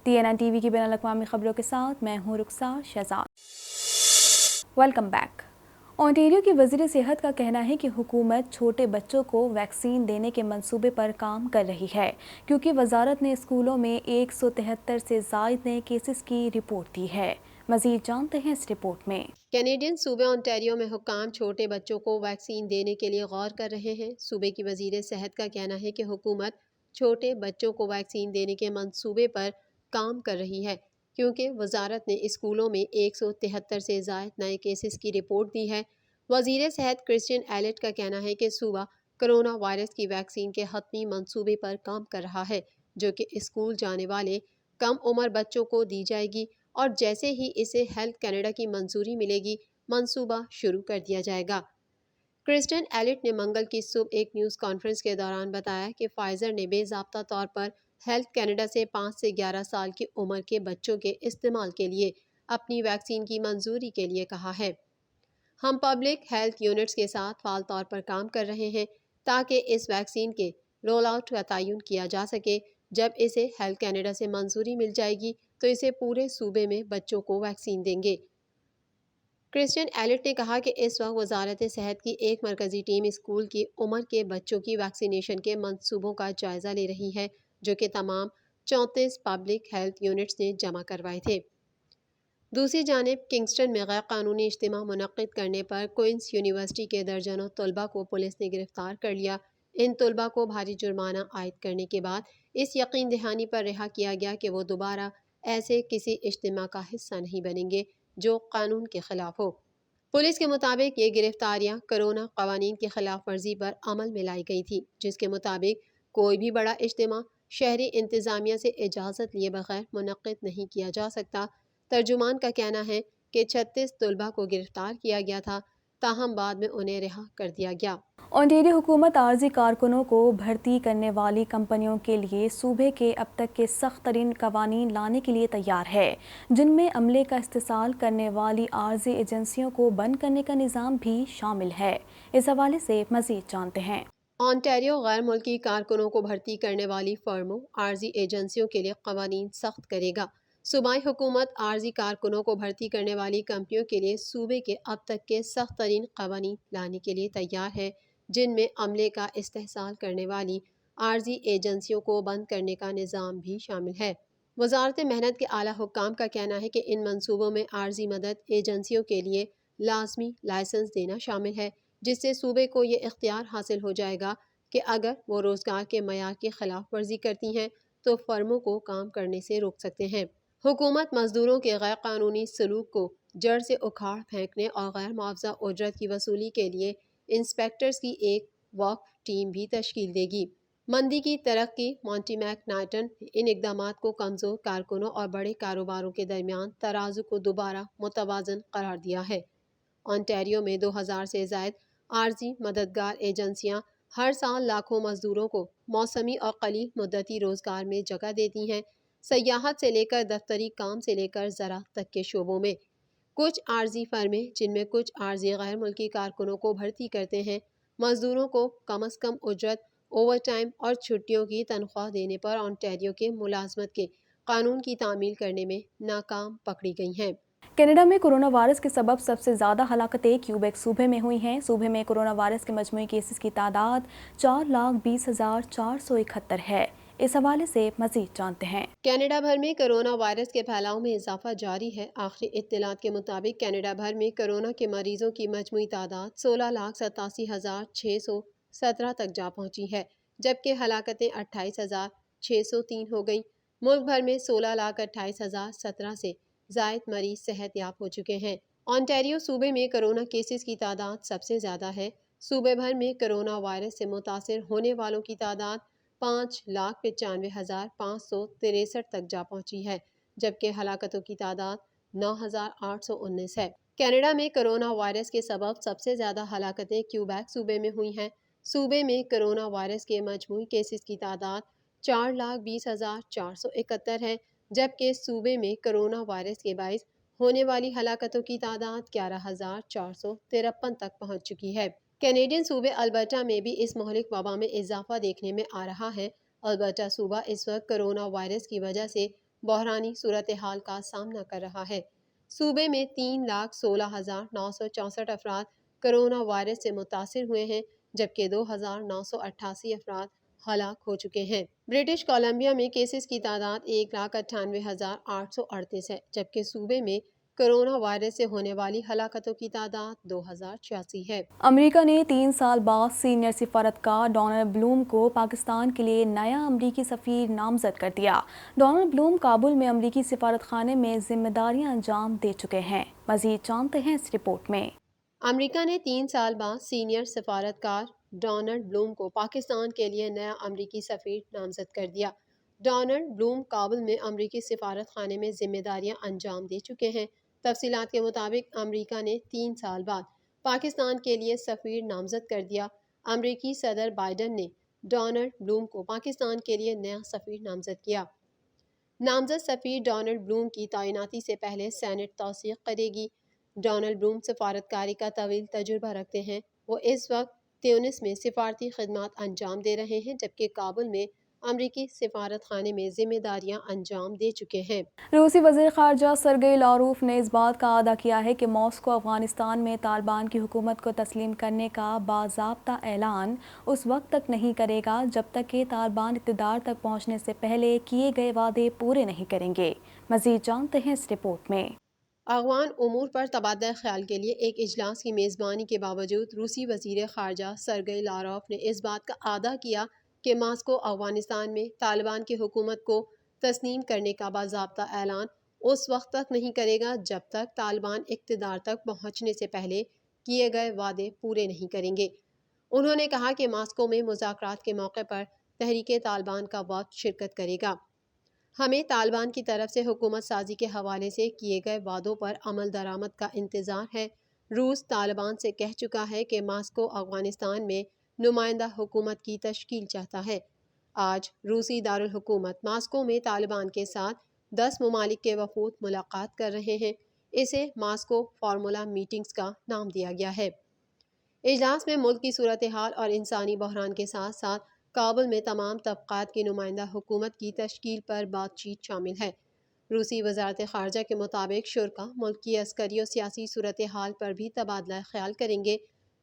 TNN TV کی بین الاقوامی خبروں کے ساتھ میں ہوں Rukhsar Shahzad. Welcome back. Ontario کی وزیر صحت کا کہنا ہے کہ حکومت چھوٹے بچوں کو ویکسین دینے کے منصوبے پر کام کر رہی ہے، کیونکہ وزارت نے اسکولوں میں 173 سے زائد نئے کیسز کی رپورٹ دی ہے۔ مزید جانتے ہیں اس رپورٹ میں۔ کینیڈین صوبے اونٹاریو میں حکام چھوٹے بچوں کو ویکسین دینے کے لیے غور کر رہے ہیں۔ صوبے کی وزیر صحت کا کہنا ہے کہ حکومت چھوٹے بچوں کو ویکسین دینے کے منصوبے پر کام کر رہی ہے، کیونکہ وزارت نے اسکولوں میں 173 سے زائد نئے کیسز کی رپورٹ دی ہے۔ وزیر صحت کرسٹین ایلٹ کا کہنا ہے کہ صوبہ کرونا وائرس کی ویکسین کے حتمی منصوبے پر کام کر رہا ہے، جو کہ اسکول جانے والے کم عمر بچوں کو دی جائے گی، اور جیسے ہی اسے ہیلتھ کینیڈا کی منظوری ملے گی منصوبہ شروع کر دیا جائے گا۔ کرسٹین ایلٹ نے منگل کی صبح ایک نیوز کانفرنس کے دوران بتایا کہ فائزر نے بے ضابطہ طور پر ہیلتھ کینیڈا سے 5 سے 11 سال کی عمر کے بچوں کے استعمال کے لیے اپنی ویکسین کی منظوری کے لیے کہا ہے۔ ہم پبلک ہیلتھ یونٹس کے ساتھ فعال طور پر کام کر رہے ہیں تاکہ اس ویکسین کے رول آؤٹ کا تعین کیا جا سکے۔ جب اسے ہیلتھ کینیڈا سے منظوری مل جائے گی تو اسے پورے صوبے میں بچوں کو ویکسین دیں گے۔ کرسٹین ایلٹ نے کہا کہ اس وقت وزارت صحت کی ایک مرکزی ٹیم اسکول کی عمر کے بچوں کی ویکسینیشن کے منصوبوں کا جائزہ لے رہی ہے، جو کہ تمام 34 پبلک ہیلتھ یونٹس نے جمع کروائے تھے۔ دوسری جانب کنگسٹن میں غیر قانونی اجتماع منعقد کرنے پر کوئنس یونیورسٹی کے درجنوں طلباء کو پولیس نے گرفتار کر لیا۔ ان طلباء کو بھاری جرمانہ عائد کرنے کے بعد اس یقین دہانی پر رہا کیا گیا کہ وہ دوبارہ ایسے کسی اجتماع کا حصہ نہیں بنیں گے جو قانون کے خلاف ہو۔ پولیس کے مطابق یہ گرفتاریاں کرونا قوانین کی خلاف ورزی پر عمل میں لائی گئی تھی، جس کے مطابق کوئی بھی بڑا اجتماع شہری انتظامیہ سے اجازت لیے بغیر منعقد نہیں کیا جا سکتا۔ ترجمان کا کہنا ہے کہ 36 طلباء کو گرفتار کیا گیا تھا، تاہم بعد میں انہیں رہا کر دیا گیا۔ اونٹیریو حکومت عارضی کارکنوں کو بھرتی کرنے والی کمپنیوں کے لیے صوبے کے اب تک کے سخت ترین قوانین لانے کے لیے تیار ہے، جن میں عملے کا استحصال کرنے والی عارضی ایجنسیوں کو بند کرنے کا نظام بھی شامل ہے۔ اس حوالے سے مزید جانتے ہیں۔ اونٹاریو غیر ملکی کارکنوں کو بھرتی کرنے والی فرموں، عارضی ایجنسیوں کے لیے قوانین سخت کرے گا۔ صوبائی حکومت عارضی کارکنوں کو بھرتی کرنے والی کمپنیوں کے لیے صوبے کے اب تک کے سخت ترین قوانین لانے کے لیے تیار ہے، جن میں عملے کا استحصال کرنے والی عارضی ایجنسیوں کو بند کرنے کا نظام بھی شامل ہے۔ وزارت محنت کے اعلیٰ حکام کا کہنا ہے کہ ان منصوبوں میں عارضی مدد ایجنسیوں کے لیے لازمی لائسنس دینا شامل ہے، جس سے صوبے کو یہ اختیار حاصل ہو جائے گا کہ اگر وہ روزگار کے معیار کی خلاف ورزی کرتی ہیں تو فرموں کو کام کرنے سے روک سکتے ہیں۔ حکومت مزدوروں کے غیر قانونی سلوک کو جڑ سے اکھاڑ پھینکنے اور غیر معاوضہ اجرت کی وصولی کے لیے انسپیکٹرز کی ایک وقف ٹیم بھی تشکیل دے گی۔ مندی کی ترقی مونٹی میک نائٹن ان اقدامات کو کمزور کارکنوں اور بڑے کاروباروں کے درمیان ترازو کو دوبارہ متوازن قرار دیا ہے۔ اونٹاریو میں 2000 سے زائد عارضی مددگار ایجنسیاں ہر سال لاکھوں مزدوروں کو موسمی اور قلیل مدتی روزگار میں جگہ دیتی ہیں، سیاحت سے لے کر دفتری کام سے لے کر زراعت تک کے شعبوں میں۔ کچھ عارضی فرمیں، جن میں کچھ عارضی غیر ملکی کارکنوں کو بھرتی کرتے ہیں، مزدوروں کو کم از کم اجرت، اوور ٹائم اور چھٹیوں کی تنخواہ دینے پر اونٹاریو کے ملازمت کے قانون کی تعمیل کرنے میں ناکام پکڑی گئی ہیں۔ کینیڈا میں کرونا وائرس کے سبب سب سے زیادہ ہلاکتیں کیوبیک صوبے میں ہوئی ہیں۔ صوبے میں کرونا وائرس کے مجموعی کیسز کی تعداد 4,20,471 ہے۔ اس حوالے سے مزید جانتے ہیں۔ کینیڈا بھر میں کرونا وائرس کے پھیلاؤ میں اضافہ جاری ہے۔ آخری اطلاعات کے مطابق کینیڈا بھر میں کرونا کے مریضوں کی مجموعی تعداد 16,87,617 تک جا پہنچی ہے، جبکہ ہلاکتیں 28,603 ہو گئیں۔ ملک بھر میں 16,28,017 سے زائد مریض صحت یاب ہو چکے ہیں۔ اونٹاریو صوبے میں کرونا کیسز کی تعداد سب سے زیادہ ہے۔ صوبے بھر میں کرونا وائرس سے متاثر ہونے والوں کی تعداد 5,95,563 تک جا پہنچی ہے، جبکہ ہلاکتوں کی تعداد 9,819 ہے۔ کینیڈا میں کرونا وائرس کے سبب سب سے زیادہ ہلاکتیں کیوبیک صوبے میں ہوئی ہیں۔ صوبے میں کرونا وائرس کے مجموعی کیسز کی تعداد 4,20,471 ہے، جبکہ صوبے میں کرونا وائرس کے باعث ہونے والی ہلاکتوں کی تعداد 11,453 تک پہنچ چکی ہے۔ کینیڈین صوبے البرٹا میں بھی اس مہلک وبا میں اضافہ دیکھنے میں آ رہا ہے۔ البرٹا صوبہ اس وقت کرونا وائرس کی وجہ سے بحرانی صورتحال کا سامنا کر رہا ہے۔ صوبے میں 3,16,964 افراد کرونا وائرس سے متاثر ہوئے ہیں، جبکہ 2,988 افراد ہلاک ہو چکے ہیں۔ برٹش کولمبیا میں کیسز کی تعداد 1,98,838 ہے، جبکہ صوبے میں کرونا وائرس سے ہونے والی ہلاکتوں کی تعداد 2,086 ہے۔ امریکہ نے 3 سال بعد سینئر سفارتکار ڈونلڈ بلوم کو پاکستان کے لیے نیا امریکی سفیر نامزد کر دیا۔ ڈونلڈ بلوم کابل میں امریکی سفارت خانے میں ذمہ داریاں انجام دے چکے ہیں۔ مزید جانتے ہیں اس رپورٹ میں۔ امریکہ نے 3 سال بعد سینئر سفارتکار ڈونلڈ بلوم کو پاکستان کے لیے نیا امریکی سفیر نامزد کر دیا۔ ڈونلڈ بلوم کابل میں امریکی سفارت خانے میں ذمہ داریاں انجام دے چکے ہیں۔ تفصیلات کے مطابق امریکہ نے 3 سال بعد پاکستان کے لیے سفیر نامزد کر دیا۔ امریکی صدر بائیڈن نے ڈونلڈ بلوم کو پاکستان کے لیے نیا سفیر نامزد کیا۔ نامزد سفیر ڈونلڈ بلوم کی تعیناتی سے پہلے سینٹ توثیق کرے گی۔ ڈونلڈ بلوم سفارتکاری کا طویل تجربہ رکھتے ہیں۔ وہ اس وقت تیونس میں سفارتی خدمات انجام دے رہے ہیں، جبکہ کابل میں امریکی سفارت خانے میں ذمہ داریاں انجام دے چکے ہیں۔ روسی وزیر خارجہ سرگئی لاروف نے اس بات کا اعادہ کیا ہے کہ ماسکو افغانستان میں طالبان کی حکومت کو تسلیم کرنے کا باضابطہ اعلان اس وقت تک نہیں کرے گا جب تک کہ طالبان اقتدار تک پہنچنے سے پہلے کیے گئے وعدے پورے نہیں کریں گے۔ مزید جانتے ہیں اس رپورٹ میں۔ افغان امور پر تبادلہ خیال کے لیے ایک اجلاس کی میزبانی کے باوجود روسی وزیر خارجہ سرگئی لاروف نے اس بات کا اعادہ کیا کہ ماسکو افغانستان میں طالبان کی حکومت کو تسلیم کرنے کا باضابطہ اعلان اس وقت تک نہیں کرے گا جب تک طالبان اقتدار تک پہنچنے سے پہلے کیے گئے وعدے پورے نہیں کریں گے۔ انہوں نے کہا کہ ماسکو میں مذاکرات کے موقع پر تحریک طالبان کا وفد شرکت کرے گا۔ ہمیں طالبان کی طرف سے حکومت سازی کے حوالے سے کیے گئے وعدوں پر عمل درآمد کا انتظار ہے۔ روس طالبان سے کہہ چکا ہے کہ ماسکو افغانستان میں نمائندہ حکومت کی تشکیل چاہتا ہے۔ آج روسی دارالحکومت ماسکو میں طالبان کے ساتھ 10 ممالک کے وفود ملاقات کر رہے ہیں۔ اسے ماسکو فارمولا میٹنگز کا نام دیا گیا ہے۔ اجلاس میں ملک کی صورتحال اور انسانی بحران کے ساتھ ساتھ کابل میں تمام طبقات کی نمائندہ حکومت کی تشکیل پر بات چیت شامل ہے۔ روسی وزارت خارجہ کے مطابق شرکاء ملک کی عسکری اور سیاسی صورتحال پر بھی تبادلہ خیال کریں گے۔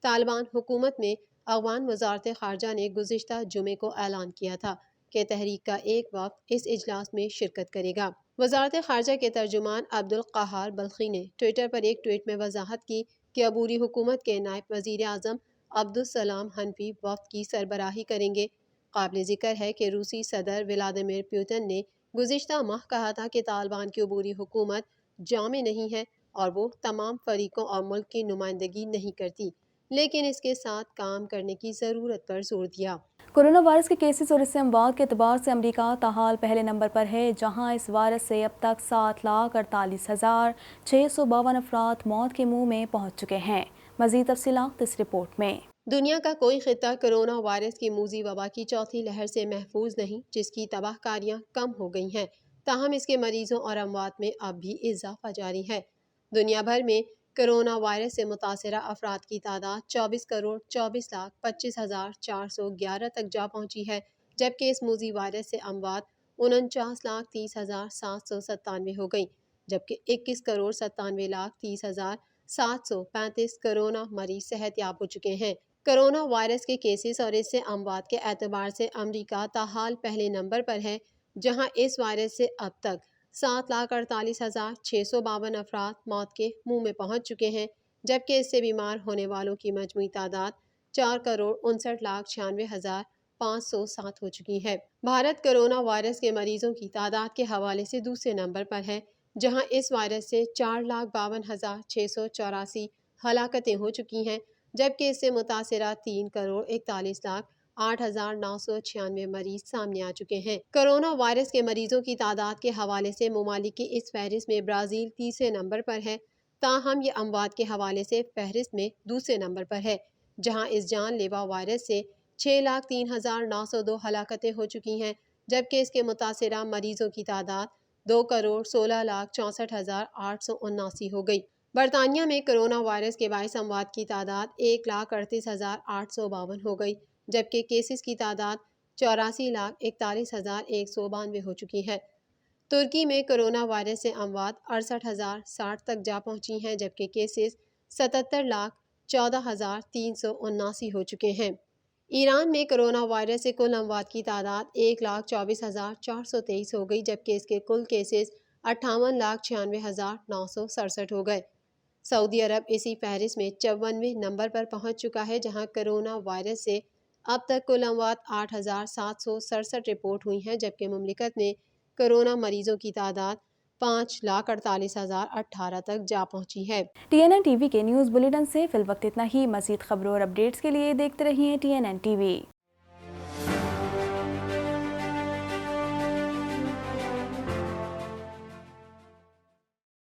طالبان حکومت میں افغان وزارت خارجہ نے گزشتہ جمعے کو اعلان کیا تھا کہ تحریک کا ایک وفد اس اجلاس میں شرکت کرے گا۔ وزارت خارجہ کے ترجمان عبدالقہار بلخی نے ٹویٹر پر ایک ٹویٹ میں وضاحت کی کہ عبوری حکومت کے نائب وزیر اعظم عبدالسلام حنفی وفد کی سربراہی کریں گے۔ قابل ذکر ہے کہ روسی صدر ولادیمیر پوتن نے گزشتہ ماہ کہا تھا کہ طالبان کی عبوری حکومت جامع نہیں ہے اور وہ تمام فریقوں اور ملک کی نمائندگی نہیں کرتی، لیکن اس کے ساتھ کام کرنے کی ضرورت پر زور دیا۔ کورونا وائرس کے کیسز اور اس سے اموات کے اعتبار سے امریکہ تاحال پہلے نمبر پر ہے، جہاں اس وائرس سے اب تک 7,48,652 افراد موت کے منہ میں پہنچ چکے ہیں۔ مزید تفصیلات اس رپورٹ میں۔ دنیا کا کوئی خطہ کرونا وائرس کی موذی وبا کی چوتھی لہر سے محفوظ نہیں، جس کی تباہ کاریاں کم ہو گئی ہیں، تاہم اس کے مریضوں اور اموات میں اب بھی اضافہ جاری ہے۔ دنیا بھر میں کرونا وائرس سے متاثرہ افراد کی تعداد 24,24,25,411 تک جا پہنچی ہے، جبکہ اس موذی وائرس سے اموات 49,30,797 ہو گئیں، جبکہ 21,97,30,735 کرونا مریض صحت یاب ہو چکے ہیں۔ کرونا وائرس کے کیسز اور اس سے اموات کے اعتبار سے امریکہ تاحال پہلے نمبر پر ہے، جہاں اس وائرس سے اب تک 7,48,652 افراد موت کے منہ میں پہنچ چکے ہیں، جبکہ اس سے بیمار ہونے والوں کی مجموعی تعداد 4,59,96,507 ہو چکی ہے۔ بھارت کرونا وائرس کے مریضوں کی تعداد کے حوالے سے دوسرے نمبر پر ہے، جہاں اس وائرس سے 4,52,684 ہلاکتیں ہو چکی ہیں، جبکہ اس سے متاثرہ 3,41,08,996 مریض سامنے آ چکے ہیں۔ کرونا وائرس کے مریضوں کی تعداد کے حوالے سے ممالک کی اس فہرست میں برازیل تیسرے نمبر پر ہے، تاہم یہ اموات کے حوالے سے فہرست میں دوسرے نمبر پر ہے، جہاں اس جان لیوا وائرس سے 6,03,902 ہلاکتیں ہو چکی ہیں، جبکہ اس کے متاثرہ مریضوں کی تعداد 2,16,64,879 ہو گئی۔ برطانیہ میں کرونا وائرس کے باعث اموات کی تعداد 1,38,852 ہو گئی، جبکہ کیسز کی تعداد 84,41,192 ہو چکی ہے۔ ترکی میں کرونا وائرس سے اموات 68,060 تک جا پہنچی ہیں، جبکہ کیسز 77,14,379 ہو چکے ہیں۔ ایران میں کرونا وائرس سے کل اموات کی تعداد 1,24,423 ہو گئی، جبکہ اس کے کل کیسز 58,96,967 ہو گئے۔ سعودی عرب اسی فہرست میں 54ویں نمبر پر پہنچ چکا ہے، جہاں کرونا وائرس سے اب تک کل اموات 8,767 رپورٹ ہوئی ہیں، جبکہ مملکت میں کرونا مریضوں کی تعداد 5,48,018 تک جا پہنچی ہے۔ TNN ٹی وی کے نیوز بلیٹن سے فی الوقت اتنا ہی۔ مزید خبروں اور اپڈیٹس کے لیے دیکھتے رہیے TNN ٹی وی۔